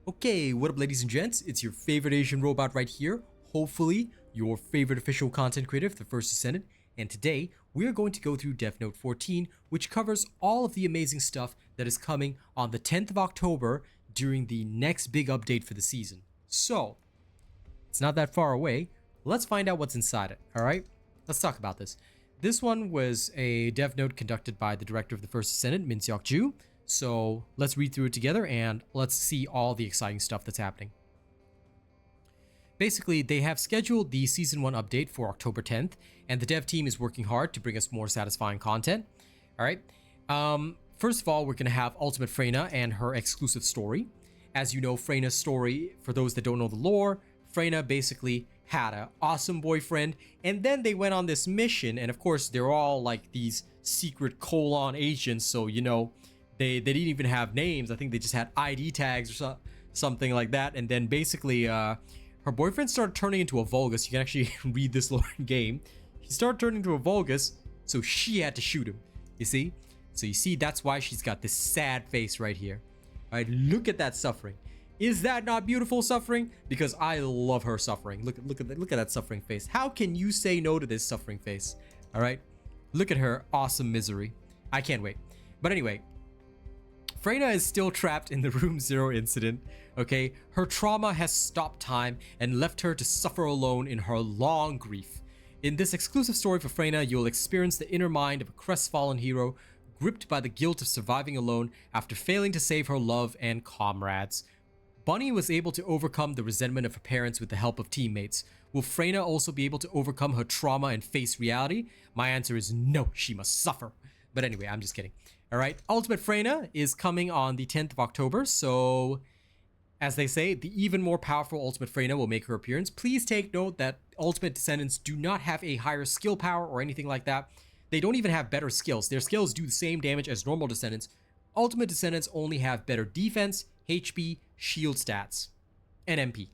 Okay, what up ladies and gents, it's your favorite Asian robot right here, hopefully your favorite official content creator of the First Descendant, and today we're going to go through Death Note 14, which covers all of the amazing stuff that is coming on the 10th of October during the next big update for the season. So, it's not that far away, let's find out what's inside it, alright? Let's talk about this. This one was a Dev Note conducted by the director of the First Descendant, Minseok Joo. So let's read through it together and let's see all the exciting stuff that's happening. Basically, they have scheduled the Season 1 update for October 10th, and the dev team is working hard to bring us more satisfying content. Alright, first of all, we're going to have Ultimate Freyna and her exclusive story. As you know, Freyna's story, for those that don't know the lore, Freyna basically had an awesome boyfriend, and then they went on this mission, and of course, they're all like these secret colon agents, so you know, They didn't even have names. I think they just had ID tags or something like that. And then basically, her boyfriend started turning into a Vulgus. You can actually read this lore in game. He started turning into a Vulgus, so she had to shoot him. You see? So you see, that's why she's got this sad face right here. All right, look at that suffering. Is that not beautiful suffering? Because I love her suffering. Look at that suffering face. How can you say no to this suffering face? All right, look at her awesome misery. I can't wait. But anyway. Freyna is still trapped in the Room Zero incident, okay? Her trauma has stopped time and left her to suffer alone in her long grief. In this exclusive story for Freyna, you'll experience the inner mind of a crestfallen hero gripped by the guilt of surviving alone after failing to save her love and comrades. Bunny was able to overcome the resentment of her parents with the help of teammates. Will Freyna also be able to overcome her trauma and face reality? My answer is no, she must suffer. But anyway, I'm just kidding. Alright, Ultimate Freyna is coming on the 10th of October, so as they say, the even more powerful Ultimate Freyna will make her appearance. Please take note that Ultimate Descendants do not have a higher skill power or anything like that. They don't even have better skills. Their skills do the same damage as normal Descendants. Ultimate Descendants only have better defense, HP, shield stats, and MP,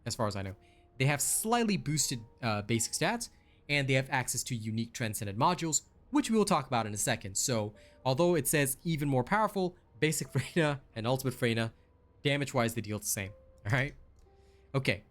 as far as I know. They have slightly boosted basic stats, and they have access to unique Transcendent modules, which we will talk about in a second. So, although it says even more powerful, basic Freyna and Ultimate Freyna, damage-wise, they deal the same. Alright? Okay.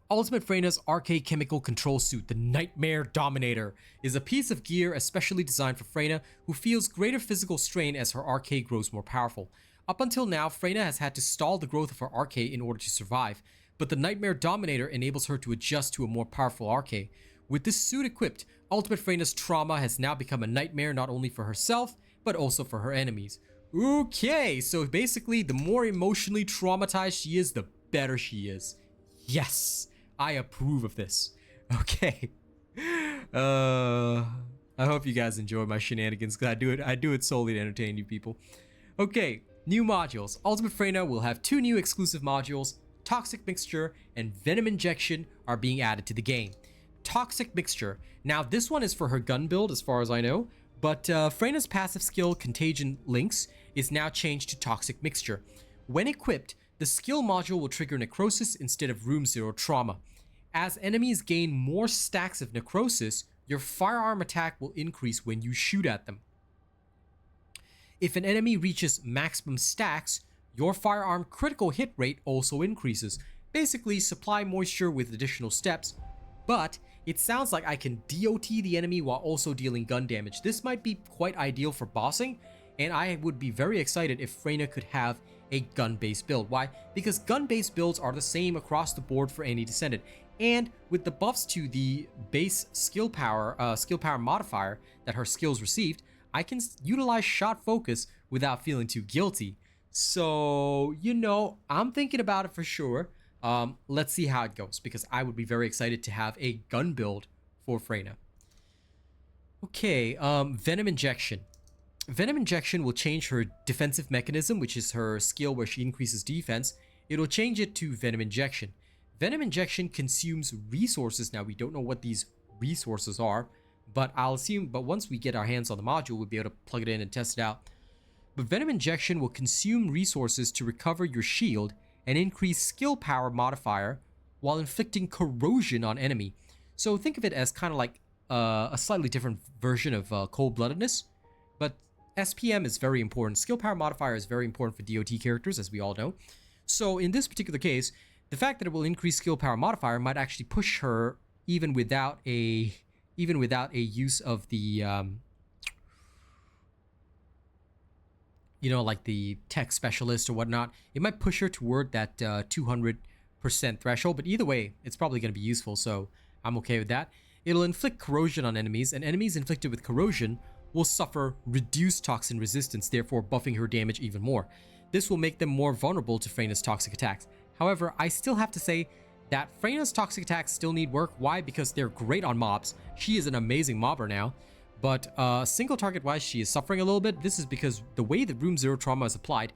Ultimate Freyna's arcade chemical control suit, the Nightmare Dominator, is a piece of gear especially designed for Freyna, who feels greater physical strain as her arcade grows more powerful. Up until now, Freyna has had to stall the growth of her arcade in order to survive, but the Nightmare Dominator enables her to adjust to a more powerful arcade. With this suit equipped, Ultimate Freyna's trauma has now become a nightmare not only for herself, but also for her enemies. Okay, so basically, the more emotionally traumatized she is, the better she is. Yes, I approve of this. Okay. I hope you guys enjoy my shenanigans, because I do it solely to entertain you people. Okay, new modules. Ultimate Freyna will have 2 new exclusive modules. Toxic Mixture and Venom Injection are being added to the game. Toxic Mixture. Now, this one is for her gun build, as far as I know, but Freyna's passive skill, Contagion Links, is now changed to Toxic Mixture. When equipped, the skill module will trigger Necrosis instead of Room Zero Trauma. As enemies gain more stacks of Necrosis, your firearm attack will increase when you shoot at them. If an enemy reaches maximum stacks, your firearm critical hit rate also increases. Basically, supply moisture with additional steps, but it sounds like I can DOT the enemy while also dealing gun damage. This might be quite ideal for bossing, and I would be very excited if Freyna could have a gun-based build. Why? Because gun-based builds are the same across the board for any Descendant, and with the buffs to the base skill power modifier that her skills received, I can utilize shot focus without feeling too guilty. So, you know, I'm thinking about it for sure. Let's see how it goes, because I would be very excited to have a gun build for Freyna. Okay, Venom Injection. Venom Injection will change her defensive mechanism, which is her skill where she increases defense. It'll change it to Venom Injection. Venom Injection consumes resources. Now, we don't know what these resources are, but I'll assume, but once we get our hands on the module, we'll be able to plug it in and test it out. But Venom Injection will consume resources to recover your shield and increase skill power modifier while inflicting corrosion on enemy. So think of it as kind of like a slightly different version of cold-bloodedness, but SPM is very important. Skill power modifier is very important for DOT characters, as we all know. So in this particular case, the fact that it will increase skill power modifier might actually push her even without a use of the you know, like the tech specialist or whatnot. It might push her toward that 200% threshold, but either way, it's probably going to be useful, so I'm okay with that. It'll inflict corrosion on enemies, and enemies inflicted with corrosion will suffer reduced toxin resistance, therefore buffing her damage even more. This will make them more vulnerable to Freyna's toxic attacks. However, I still have to say that Freyna's toxic attacks still need work. Why? Because they're great on mobs. She is an amazing mobber now. But single target wise, she is suffering a little bit. This is because the way that Room Zero Trauma is applied,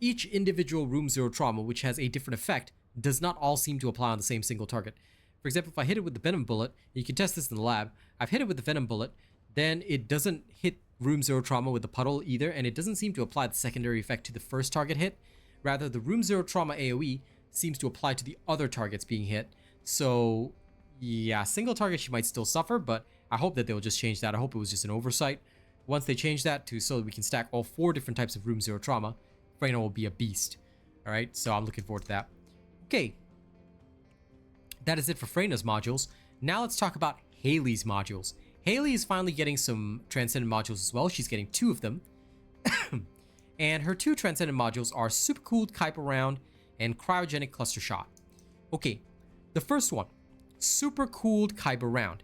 each individual Room Zero Trauma, which has a different effect, does not all seem to apply on the same single target. For example, if I hit it with the Venom Bullet, you can test this in the lab. I've hit it with the Venom Bullet, then it doesn't hit Room Zero Trauma with the puddle either, and it doesn't seem to apply the secondary effect to the first target hit. Rather, the Room Zero Trauma AoE seems to apply to the other targets being hit. So yeah, single target she might still suffer, but I hope that they'll just change that. I hope it was just an oversight. Once they change that to so that we can stack all 4 different types of Room Zero Trauma, Freyna will be a beast. All right, so I'm looking forward to that. Okay, that is it for Freyna's modules. Now let's talk about Hailey's modules. Hailey is finally getting some Transcendent modules as well. She's getting 2 of them. And her 2 Transcendent modules are Supercooled Kuiper Round and Cryogenic Cluster Shot. Okay, the first one, Supercooled Kuiper Round.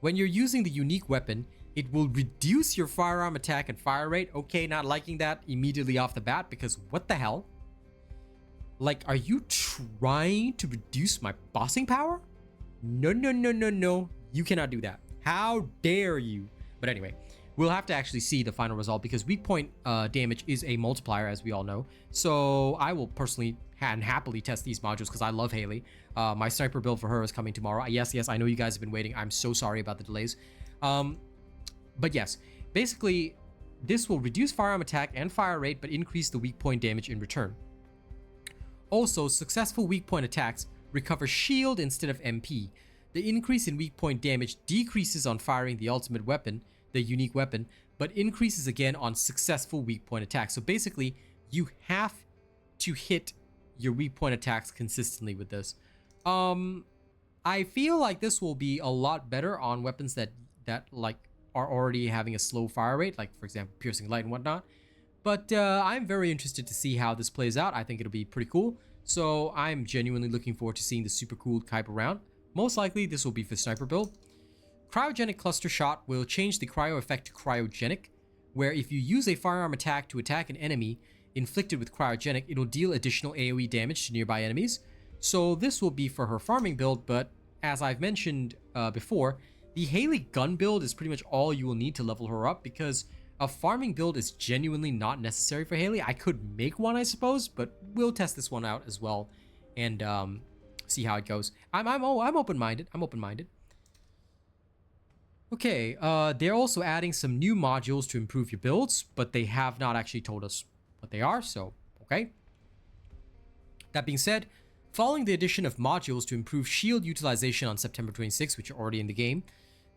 When you're using the unique weapon, it will reduce your firearm attack and fire rate. Okay, not liking that immediately off the bat, because what the hell? Like, are you trying to reduce my bossing power? No, no, no, no, no. You cannot do that. How dare you? But anyway, we'll have to actually see the final result, because weak point damage is a multiplier, as we all know. So I will personally and happily test these modules because I love Hailey. My sniper build for her is coming tomorrow. Yes, I know you guys have been waiting. I'm so sorry about the delays. But yes, basically, this will reduce firearm attack and fire rate, but increase the weak point damage in return. Also, successful weak point attacks recover shield instead of MP. The increase in weak point damage decreases on firing the ultimate weapon, the unique weapon, but increases again on successful weak point attacks. So basically, you have to hit your weak point attacks consistently with this. I feel like this will be a lot better on weapons that like are already having a slow fire rate, like for example piercing light and whatnot. But I'm very interested to see how this plays out. I think it'll be pretty cool. So I'm genuinely looking forward to seeing the super cool Kuiper round. Most likely this will be for sniper build. Cryogenic Cluster Shot will change the cryo effect to cryogenic, where if you use a firearm attack to attack an enemy inflicted with cryogenic, it'll deal additional AoE damage to nearby enemies. So this will be for her farming build, but as I've mentioned before, the Hailey gun build is pretty much all you will need to level her up, because a farming build is genuinely not necessary for Hailey. I could make one, I suppose, but we'll test this one out as well and see how it goes. I'm open-minded. I'm open-minded. Okay, they're also adding some new modules to improve your builds, but they have not actually told us what they are, so okay. That being said, following the addition of modules to improve shield utilization on September 26th, which are already in the game,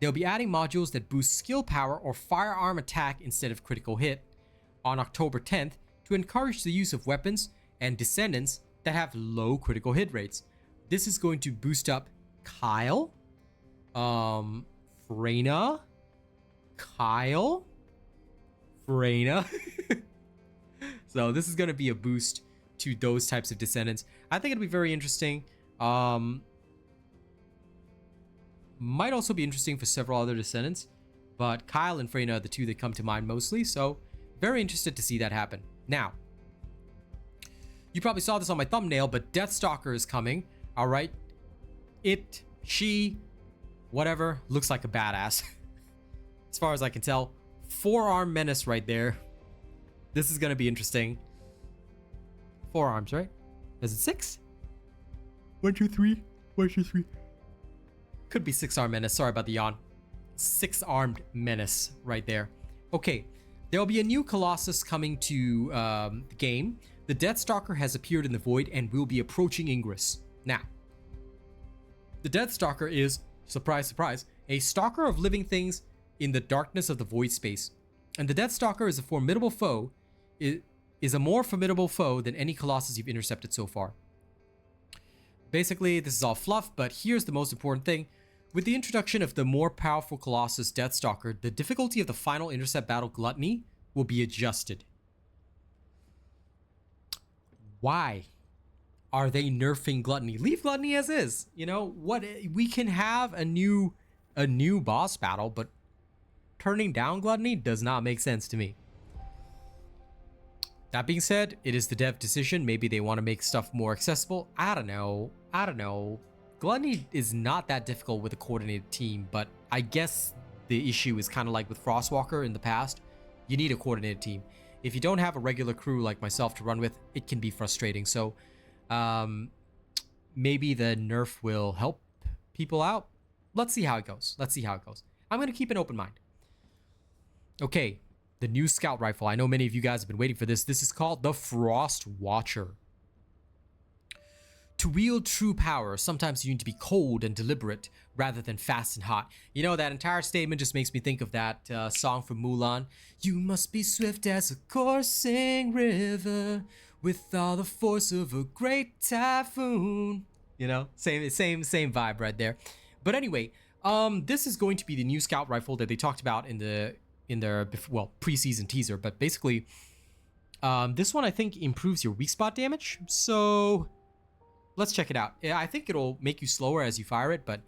they'll be adding modules that boost skill power or firearm attack instead of critical hit on October 10th to encourage the use of weapons and Descendants that have low critical hit rates. This is going to boost up Kyle, Freyna, Kyle, Freyna. So this is going to be a boost to those types of Descendants. I think it'll be very interesting. Might also be interesting for several other Descendants, but Kyle and Freyna are the two that come to mind mostly, so very interested to see that happen. Now, you probably saw this on my thumbnail, but Stalker is coming. All right, she, whatever, looks like a badass. As far as I can tell, forearm menace right there. This is gonna be interesting. 4 arms, right? Is it 6? 1, 2, 3. 1, 2, 3. Could be 6-arm menace. Sorry about the yawn. 6-armed menace right there. Okay, there will be a new Colossus coming to the game. The Stalker has appeared in the void and will be approaching Ingress. Now, the Stalker is, surprise, surprise, a stalker of living things in the darkness of the void space. And the Death Stalker is a formidable foe. It is a more formidable foe than any Colossus you've intercepted so far. Basically, this is all fluff, but here's the most important thing. With the introduction of the more powerful Colossus Death Stalker, the difficulty of the final intercept battle Gluttony will be adjusted. Why are they nerfing Gluttony? Leave Gluttony as is. You know what? We can have a new boss battle, but turning down Gluttony does not make sense to me. That being said, it is the dev decision. Maybe they want to make stuff more accessible. I don't know. Gluttony is not that difficult with a coordinated team, but I guess the issue is kind of like with Frostwalker in the past. You need a coordinated team. If you don't have a regular crew like myself to run with, it can be frustrating. So maybe the nerf will help people out. Let's see how it goes. I'm going to keep an open mind. Okay, the new scout rifle. I know many of you guys have been waiting for this. This is called the Frost Watcher. To wield true power, sometimes you need to be cold and deliberate rather than fast and hot. You know, that entire statement just makes me think of that song from Mulan. You must be swift as a coursing river with all the force of a great typhoon. You know, same vibe right there. But anyway, this is going to be the new scout rifle that they talked about in their preseason teaser. But basically, this one I think improves your weak spot damage. So let's check it out. I think it'll make you slower as you fire it, but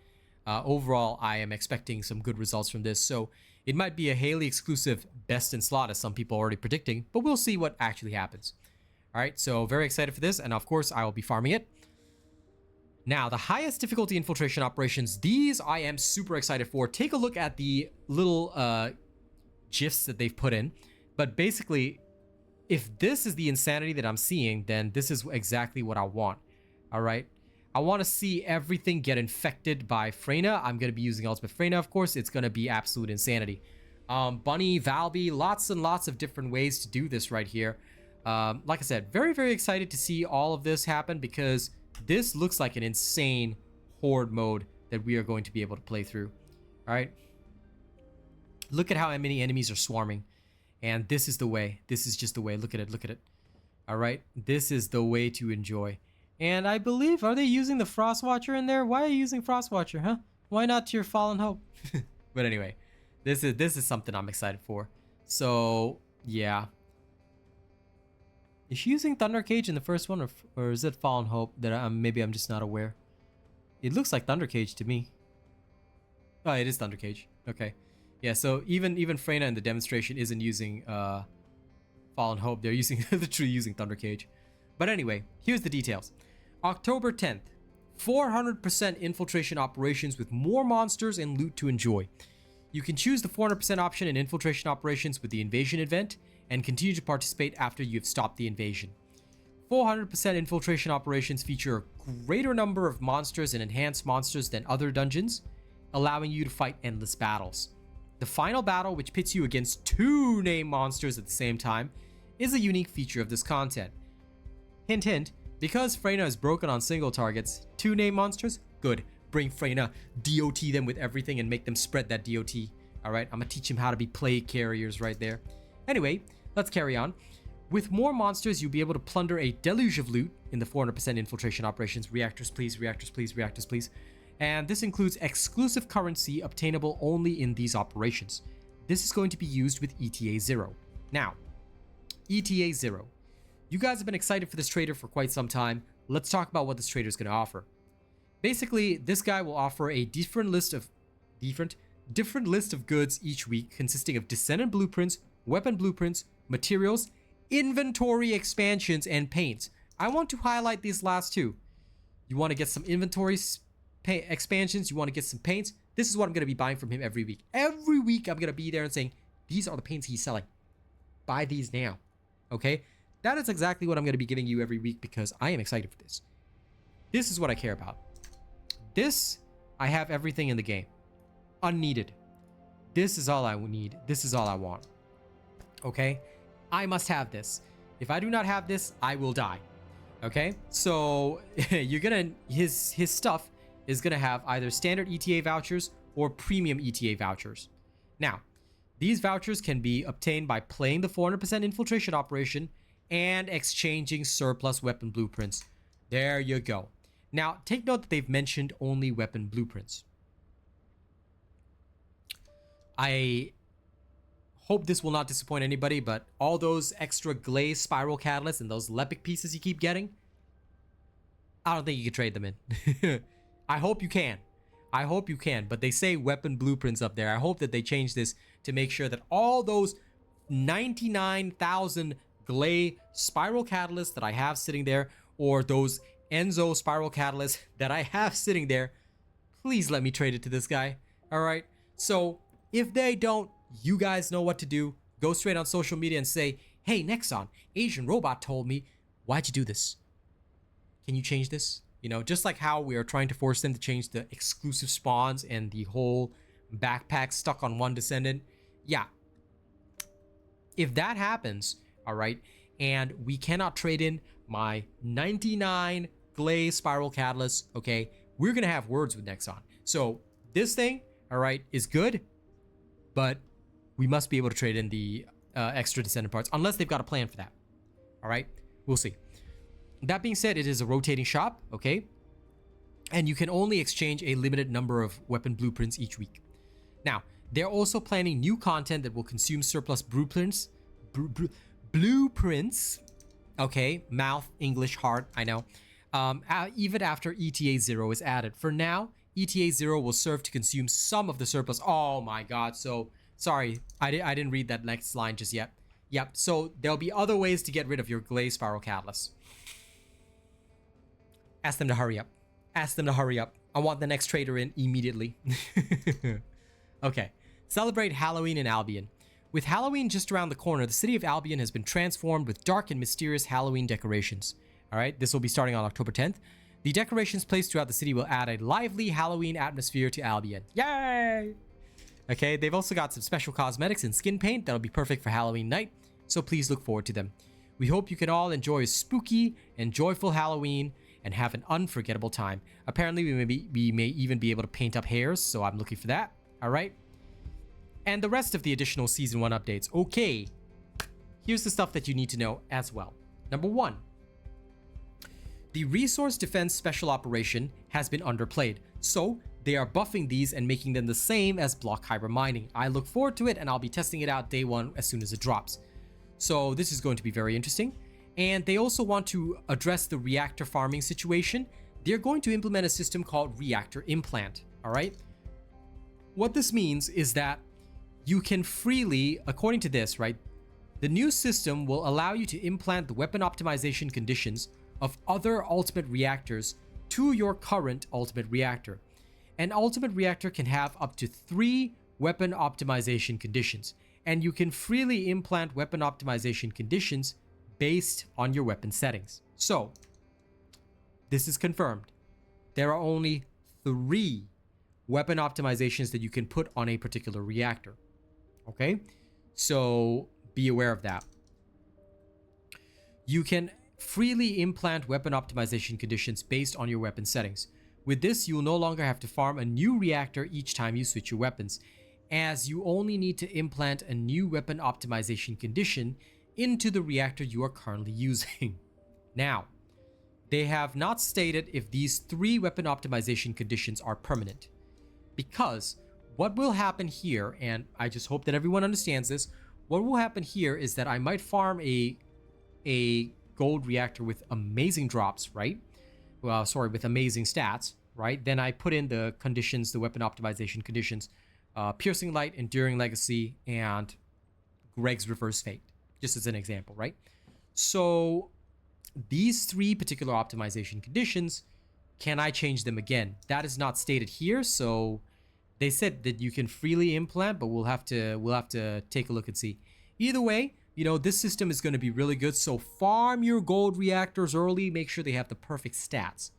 overall, I am expecting some good results from this. So it might be a Hailey exclusive best in slot, as some people are already predicting, but we'll see what actually happens. All right, so very excited for this, and of course, I will be farming it. Now, the highest difficulty infiltration operations, these I am super excited for. Take a look at the little GIFs that they've put in. But basically, if this is the insanity that I'm seeing, then this is exactly what I want. All right, I want to see everything get infected by Freyna. I'm going to be using Ultimate Freyna, of course. It's going to be absolute insanity. Bunny, Valby, lots and lots of different ways to do this right here. Like I said, very, very excited to see all of this happen because this looks like an insane horde mode that we are going to be able to play through. All right. Look at how many enemies are swarming. And this is the way. This is just the way. Look at it. Look at it. All right. This is the way to enjoy. And I believe, are they using the Frostwatcher in there? Why are you using Frostwatcher, huh? Why not your Fallen Hope? But anyway, this is something I'm excited for. So, yeah. Is she using Thunder Cage in the first one, or is it Fallen Hope that maybe I'm just not aware? It looks like Thunder Cage to me. Oh, it is Thunder Cage. Okay. Yeah, so even Freyna in the demonstration isn't using Fallen Hope. They're literally using Thunder Cage. But anyway, here's the details. October 10th, 400% infiltration operations with more monsters and loot to enjoy. You can choose the 400% option in infiltration operations with the invasion event and continue to participate after you've stopped the invasion. 400% infiltration operations feature a greater number of monsters and enhanced monsters than other dungeons, allowing you to fight endless battles. The final battle, which pits you against 2 named monsters at the same time, is a unique feature of this content. Hint hint, because Freyna is broken on single targets, 2 named monsters, good. Bring Freyna, DOT them with everything and make them spread that DOT. Alright, I'm gonna teach them how to be plague carriers right there. Anyway, let's carry on. With more monsters, you'll be able to plunder a deluge of loot in the 400% infiltration operations. Reactors please, reactors please, reactors please. And this includes exclusive currency obtainable only in these operations. This is going to be used with ETA 0. Now, ETA 0. You guys have been excited for this trader for quite some time. Let's talk about what this trader is going to offer. Basically, this guy will offer a different list of goods each week, consisting of Descendant blueprints, weapon blueprints, materials, inventory expansions, and paints. I want to highlight these last 2. You want to get some inventory expansions, you want to get some paints. This is what I'm going to be buying from him every week. Every week, I'm going to be there and saying, these are the paints he's selling. Buy these now. Okay? That is exactly what I'm going to be giving you every week because I am excited for this. This is what I care about. This, I have everything in the game. Unneeded. This is all I need. This is all I want. Okay? I must have this. If I do not have this, I will die. Okay? So, his stuff is gonna have either standard ETA vouchers or premium ETA vouchers. Now, These vouchers can be obtained by playing the 400% infiltration operation and exchanging surplus weapon blueprints. There you go. Now, take note that they've mentioned only weapon blueprints. I hope this will not disappoint anybody, but all those extra glaze spiral catalysts and those Lepic pieces you keep getting, I don't think you can trade them in. I hope you can. I hope you can, but they say weapon blueprints up there. I hope that they change this to make sure that all those 99,000 glaze spiral catalysts that I have sitting there, or those Enzo spiral catalysts that I have sitting there, please let me trade it to this guy. All right. So if they don't, you guys know what to do. Go straight on social media and say, hey, Nexon, Asian Robot told me, why'd you do this? Can you change this? You know, just like how we are trying to force them to change the exclusive spawns and the whole backpack stuck on one Descendant. Yeah. If that happens, all right, and we cannot trade in my 99 glaze spiral catalyst, okay, we're going to have words with Nexon. So this thing, all right, is good, but we must be able to trade in the extra Descendant parts unless they've got a plan for that. All right, we'll see. That being said, it is a rotating shop, okay? And you can only exchange a limited number of weapon blueprints each week. Now, they're also planning new content that will consume surplus blueprints. Blueprints, okay? Mouth, English, heart, I know. Even after ETA 0 is added. For now, ETA 0 will serve to consume some of the surplus. Oh my god, so sorry, I didn't read that next line just yet. Yep, so there'll be other ways to get rid of your glaze spiral catalyst. Ask them to hurry up. Ask them to hurry up. I want the next trader in immediately. Okay. Celebrate Halloween in Albion. With Halloween just around the corner, the city of Albion has been transformed with dark and mysterious Halloween decorations. Alright, this will be starting on October 10th. The decorations placed throughout the city will add a lively Halloween atmosphere to Albion. Yay! Okay, they've also got some special cosmetics and skin paint that'll be perfect for Halloween night, so please look forward to them. We hope you can all enjoy a spooky and joyful Halloween and have an unforgettable time. Apparently, we may even be able to paint up hairs, so I'm looking for that. All right. And the rest of the additional Season 1 updates. Okay. Here's the stuff that you need to know as well. Number 1. The Resource Defense Special Operation has been underplayed, so they are buffing these and making them the same as block hyper mining. I look forward to it, and I'll be testing it out day 1 as soon as it drops. So this is going to be very interesting. And they also want to address the reactor farming situation. They're going to implement a system called Reactor Implant, all right? What this means is that you can freely, according to this, right, the new system will allow you to implant the weapon optimization conditions of other ultimate reactors to your current ultimate reactor. An ultimate reactor can have up to 3 weapon optimization conditions, and you can freely implant weapon optimization conditions based on your weapon settings. So, this is confirmed. There are only 3 weapon optimizations that you can put on a particular reactor. Okay? So, be aware of that. You can freely implant weapon optimization conditions based on your weapon settings. With this, you will no longer have to farm a new reactor each time you switch your weapons, as you only need to implant a new weapon optimization condition into the reactor you are currently using. Now, they have not stated if these 3 weapon optimization conditions are permanent, because what will happen here, and I just hope that everyone understands this, what will happen here is that I might farm a gold reactor with amazing drops, right? Well, sorry, with amazing stats, right? Then I put in the conditions, the weapon optimization conditions, Piercing Light, Enduring Legacy, and Greg's Reverse Fate, just as an example, right? So these 3 particular optimization conditions, can I change them again? That is not stated here, so they said that you can freely implant, but we'll have to take a look and see. Either way, you know, this system is going to be really good, so farm your gold reactors early, make sure they have the perfect stats.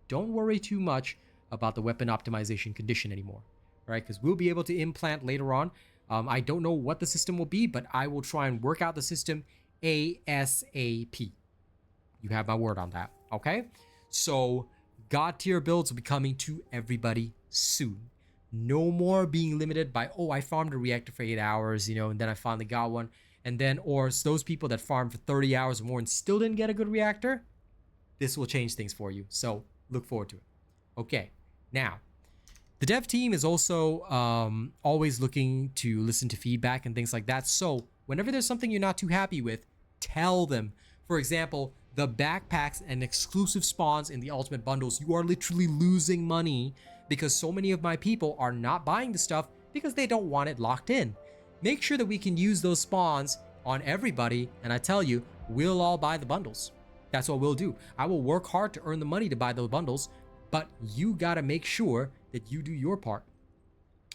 Don't worry too much about the weapon optimization condition anymore, right? Because we'll be able to implant later on. I don't know what the system will be, but I will try and work out the system ASAP. You have my word on that, okay? So, God tier builds will be coming to everybody soon. No more being limited by, oh, I farmed a reactor for 8 hours, you know, and then I finally got one. And then, or it's those people that farmed for 30 hours or more and still didn't get a good reactor. This will change things for you. So look forward to it. Okay, now, the dev team is also always looking to listen to feedback and things like that. So whenever there's something you're not too happy with, tell them. For example, the backpacks and exclusive spawns in the ultimate bundles, you are literally losing money because so many of my people are not buying the stuff because they don't want it locked in. Make sure that we can use those spawns on everybody, and I tell you, we'll all buy the bundles. That's what we'll do. I will work hard to earn the money to buy those bundles, but you gotta make sure that you do your part.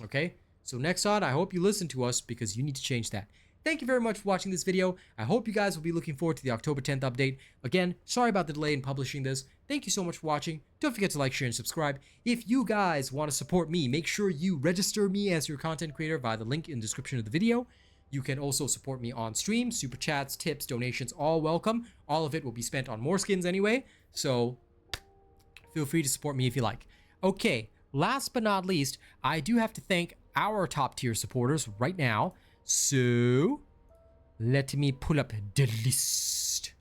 Okay? So Nexon, I hope you listen to us because you need to change that. Thank you very much for watching this video. I hope you guys will be looking forward to the October 10th update. Again, sorry about the delay in publishing this. Thank you so much for watching. Don't forget to like, share, and subscribe. If you guys want to support me, make sure you register me as your content creator via the link in the description of the video. You can also support me on stream. Super chats, tips, donations, all welcome. All of it will be spent on more skins anyway. So feel free to support me if you like. Okay, last but not least, I do have to thank our top tier supporters right now. So let me pull up the list.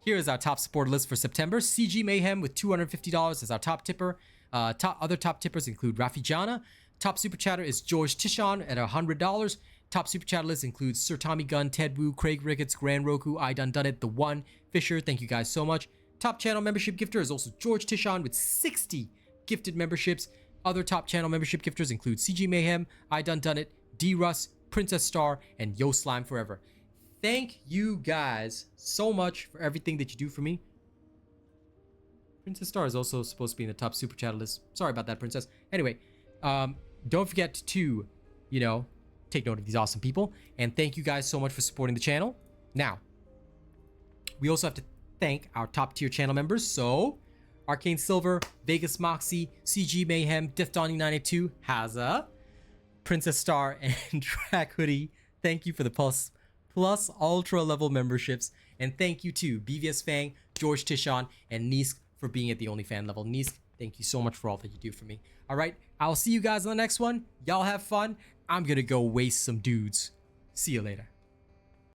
Here is our top supporter list for September. CG Mayhem with $250 is our top tipper. Other top tippers include Rafi Jana. Top super chatter is George Tishon at $100. Top super chatter list includes Sir Tommy Gunn, Ted Wu, Craig Ricketts, Grand Roku, I Done It, The One, Fisher. Thank you guys so much. Top channel membership gifter is also George Tishon with 60 gifted memberships. Other top channel membership gifters include CG Mayhem, I Done It, D Russ, Princess Star, and Yo Slime Forever. Thank you guys so much for everything that you do for me. Princess Star is also supposed to be in the top super chat list. Sorry about that, Princess. Anyway, don't forget to, you know, take note of these awesome people. And thank you guys so much for supporting the channel. Now, we also have to thank our top tier channel members. So, Arcane Silver, Vegas Moxie, CG Mayhem, Death Donnie 982, Haza, Princess Star, and Track Hoodie. Thank you for the plus ultra level memberships. And thank you to BVS Fang, George Tishon, and Nisk for being at the OnlyFan level. Nisk, thank you so much for all that you do for me. All right, I'll see you guys on the next one. Y'all have fun. I'm gonna go waste some dudes. See you later.